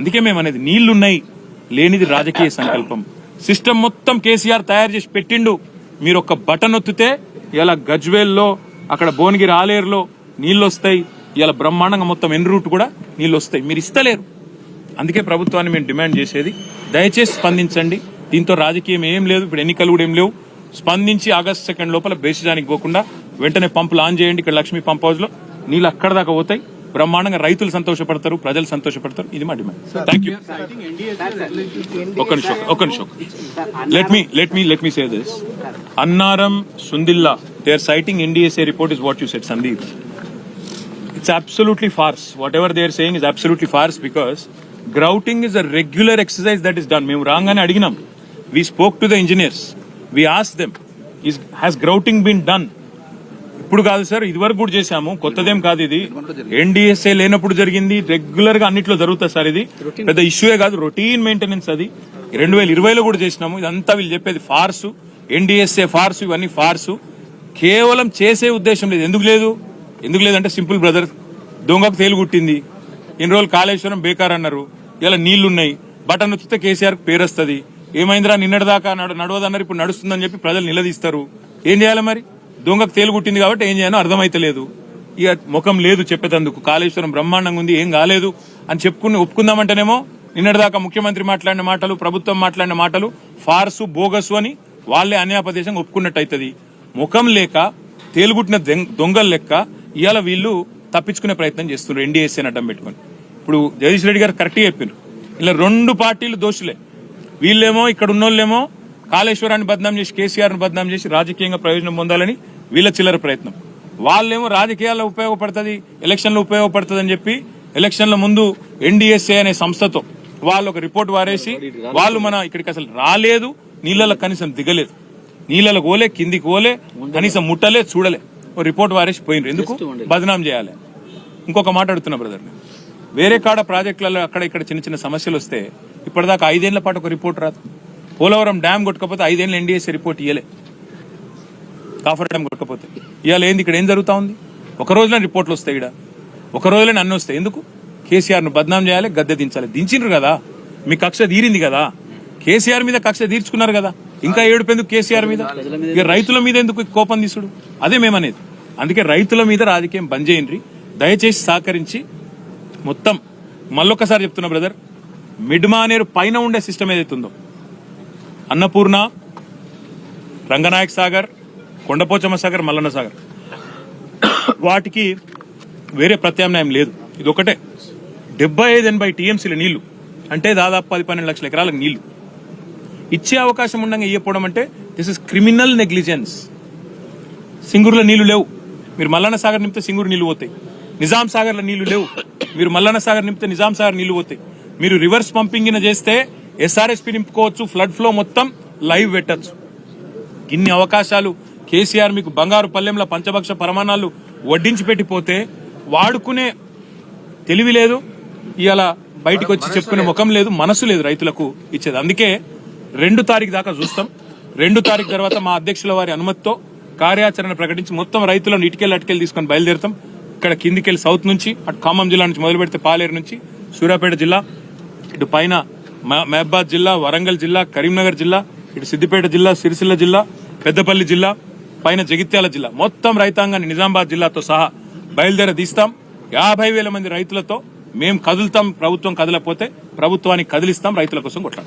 అందుకే మేము అనేది నీళ్లున్నాయి, లేనిది రాజకీయ సంకల్పం. సిస్టమ్ మొత్తం కేసీఆర్ తయారు చేసి పెట్టిండు. మీరు ఒక్క బటన్ ఒత్తితే ఇలా గజ్వేల్లో, అక్కడ భువనగిరి ఆలేరులో నీళ్లు వస్తాయి. ఇలా బ్రహ్మాండంగా మొత్తం ఎన్ రూట్ కూడా నీళ్లు వస్తాయి. మీరు ఇస్తలేరు. అందుకే ప్రభుత్వాన్ని మేము డిమాండ్ చేసేది, దయచేసి స్పందించండి. దీంతో రాజకీయం ఏం లేదు, ఇప్పుడు ఎన్నికలు కూడా ఏం లేవు. స్పందించి ఆగస్టు 2 లోపల బేసిజానికి పోకుండా వెంటనే పంపులు ఆన్ చేయండి. ఇక్కడ లక్ష్మీ పంప్ హౌస్ లో నీళ్ళు అక్కడ దాకా పోతాయి. బ్రహ్మాండంగా రైతులు సంతోషపడతారు, ప్రజలు సంతోషపడతారు. ఇది మా డిమాండ్. Thank you. ఒక్క నిమిషం. Let me say this. Annaram, Sundilla, they are citing NDSA report is what you said, Sandeep. It's absolutely farce. Whatever they are saying is absolutely farce because grouting is a regular exercise that is done. మేము రాగానే అడిగినాం. We spoke to the engineers. We asked them, has grouting been done? ఇప్పుడు కాదు sir, ఇదివరకు కూడా చేశాము, కొత్తదేం కాదు. ఇది NDSA లేనప్పుడు జరిగింది, రెగ్యులర్ గా అన్నిట్లో జరుగుతుంది సార్. ఇది పెద్ద ఇష్యూయే కాదు, రొటీన్ మెయింటెనెన్స్. అది 2020లో కూడా చేసినాము. ఇదంతా వీళ్ళు చెప్పేది ఫార్సు, NDSA ఫార్సు, ఇవన్నీ ఫార్సు. కేవలం చేసే ఉద్దేశం లేదు. ఎందుకు లేదంటే సింపుల్ బ్రదర్, దొంగకు తేలు గుట్టింది. ఇన్ని రోజులు కాళేశ్వరం బేకార్ అన్నారు, ఇలా నీళ్లున్నాయి, బటన్ నొక్కితే కేసీఆర్ పేరు వస్తుంది. ఏమైందిరా నిన్నటిదాకా నడవదన్నారు, ఇప్పుడు నడుస్తుందని చెప్పి ప్రజలు నిలదీస్తారు. ఏం చేయాలి మరి? దొంగకు తేలు గుట్టింది కాబట్టి ఏం చేయాలో అర్థమైతలేదు. ఇక ముఖం లేదు చెప్పేటందుకు. కాళేశ్వరం బ్రహ్మాండంగా ఉంది, ఏం కాలేదు అని ఒప్పుకుందామంటేనేమో నిన్నటిదాకా ముఖ్యమంత్రి మాట్లాడిన మాటలు, ప్రభుత్వం మాట్లాడిన మాటలు ఫార్సు, బోగసు అని వాళ్లే అన్యాపదేశంగా ఒప్పుకున్నట్టు అవుతుంది. ముఖం లేక తేలుగుట్టిన దొంగల లెక్క ఇవాళ వీళ్ళు తప్పించుకునే ప్రయత్నం చేస్తున్నారు NDSA అడ్డం పెట్టుకుని. ఇప్పుడు జగదీష్ రెడ్డి గారు కరెక్ట్గా చెప్పారు, ఇలా 2 పార్టీలు దోషులే. వీళ్ళేమో ఇక్కడ ఉన్నోళ్ళేమో కాళేశ్వరాన్ని బద్నాం చేసి, కేసీఆర్ ని బద్నాం చేసి రాజకీయంగా ప్రయోజనం పొందాలని వీళ్ళ చిల్లర ప్రయత్నం. వాళ్ళేమో రాజకీయాల్లో ఉపయోగపడుతుంది, ఎలక్షన్లో ఉపయోగపడుతుంది అని చెప్పి ఎలక్షన్ల ముందు NDSA అనే సంస్థతో వాళ్ళు ఒక రిపోర్ట్ వారేసి వాళ్ళు మన ఇక్కడికి అసలు రాలేదు, నీళ్ళలో కనీసం దిగలేదు, నీళ్ళలో పోలే, కిందికి పోలే, కనీసం ముట్టలే, చూడలే, ఓ రిపోర్ట్ వారేసి పోయినరు. ఎందుకు బదనాం చేయాలి? ఇంకొక మాట అడుగుతున్నా బ్రదర్, వేరే కాడ ప్రాజెక్టులలో అక్కడ ఇక్కడ చిన్న చిన్న సమస్యలు వస్తే ఇప్పటిదాకా 5 ఏళ్ల పాటు ఒక రిపోర్ట్ రాదు. పోలవరం డ్యామ్ కొట్టకపోతే 5 ఏళ్ళ NDSA రిపోర్ట్ ఇయ్యలే. కాఫర్ డ్యామ్ కొట్టకపోతే ఇవాళ ఏంది? ఇక్కడ ఏం జరుగుతా ఉంది? ఒక రోజులో రిపోర్ట్లు వస్తాయి, ఇక్కడ ఒక రోజులోనే అన్ని వస్తాయి. ఎందుకు? కేసీఆర్ ను బద్నాం చేయాలి, గద్దె దించాలి. దించిండ్రు కదా, మీ కక్ష తీరింది కదా, కేసీఆర్ మీద కక్ష తీర్చుకున్నారు కదా, ఇంకా ఏడుపెందుకు కేసీఆర్ మీద? ఇక రైతుల మీద ఎందుకు కోపం తీసుడు? అదే మేమనేది. అందుకే రైతుల మీద రాజకీయం బంద్ చేయండి, దయచేసి సహకరించి. మొత్తం మళ్ళొక్కసారి చెప్తున్నా బ్రదర్, మిడ్మానేరు పైన ఉండే సిస్టమ్ ఏదైతుందో, అన్నపూర్ణ, రంగనాయక్ సాగర్, కొండపోచమ్మ సాగర్, మల్లన్న సాగర్, వాటికి వేరే ప్రత్యామ్నాయం లేదు. ఇది ఒకటే 75-80 TMCల నీళ్లు అంటే దాదాపు 10-12 లక్షల ఎకరాలకు నీళ్లు ఇచ్చే అవకాశం ఉండగా ఇయ్యకపోవడం అంటే దిస్ ఇస్ క్రిమినల్ నెగ్లిజెన్స్. సింగూరులో నీళ్లు లేవు, మీరు మల్లన్న సాగర్ నింపితే సింగూరు నీళ్లు పోతాయి. నిజాం సాగర్లో నీళ్లు లేవు, మీరు మల్లన్న సాగర్ నింపితే నిజాం సాగర్ నీళ్లు పోతాయి. మీరు రివర్స్ పంపింగ్ చేస్తే SRSP నింపుకోవచ్చు, ఫ్లడ్ ఫ్లో మొత్తం లైవ్ పెట్టచ్చు. ఇన్ని అవకాశాలు కేసీఆర్ మీకు బంగారు పల్లెంలో పంచభక్ష పరమాణాలు వడ్డించి పెట్టిపోతే వాడుకునే తెలివి లేదు, ఇవాళ బయటకు వచ్చి చెప్పుకునే ముఖం లేదు, మనసు లేదు రైతులకు ఇచ్చేది. అందుకే 2 తారీఖు దాకా చూస్తాం. 2 తారీఖు తర్వాత మా అధ్యక్షుల వారి అనుమతితో కార్యాచరణ ప్రకటించి మొత్తం రైతులను ఇటుకెళ్ళి అటుకెళ్ళి తీసుకొని బయలుదేరుతాం. ఇక్కడ కిందికెళ్ళి సౌత్ నుంచి, అటు ఖమ్మం జిల్లా నుంచి మొదలు పెడితే పాలేరు నుంచి సూర్యాపేట జిల్లా, ఇటు పైన మహబాద్ జిల్లా, వరంగల్ జిల్లా, కరీంనగర్ జిల్లా, ఇటు సిద్దిపేట జిల్లా, సిరిసిల్ల జిల్లా, పెద్దపల్లి జిల్లా, పైన జగిత్యాల జిల్లా, మొత్తం రైతాంగాన్ని నిజామాబాద్ జిల్లాతో సహా బయలుదేరదీస్తాం. 50,000 మంది రైతులతో మేము కదులుతాం. ప్రభుత్వం కదలపోతే ప్రభుత్వానికి కదిలిస్తాం, రైతుల కోసం కొట్లాడతాం.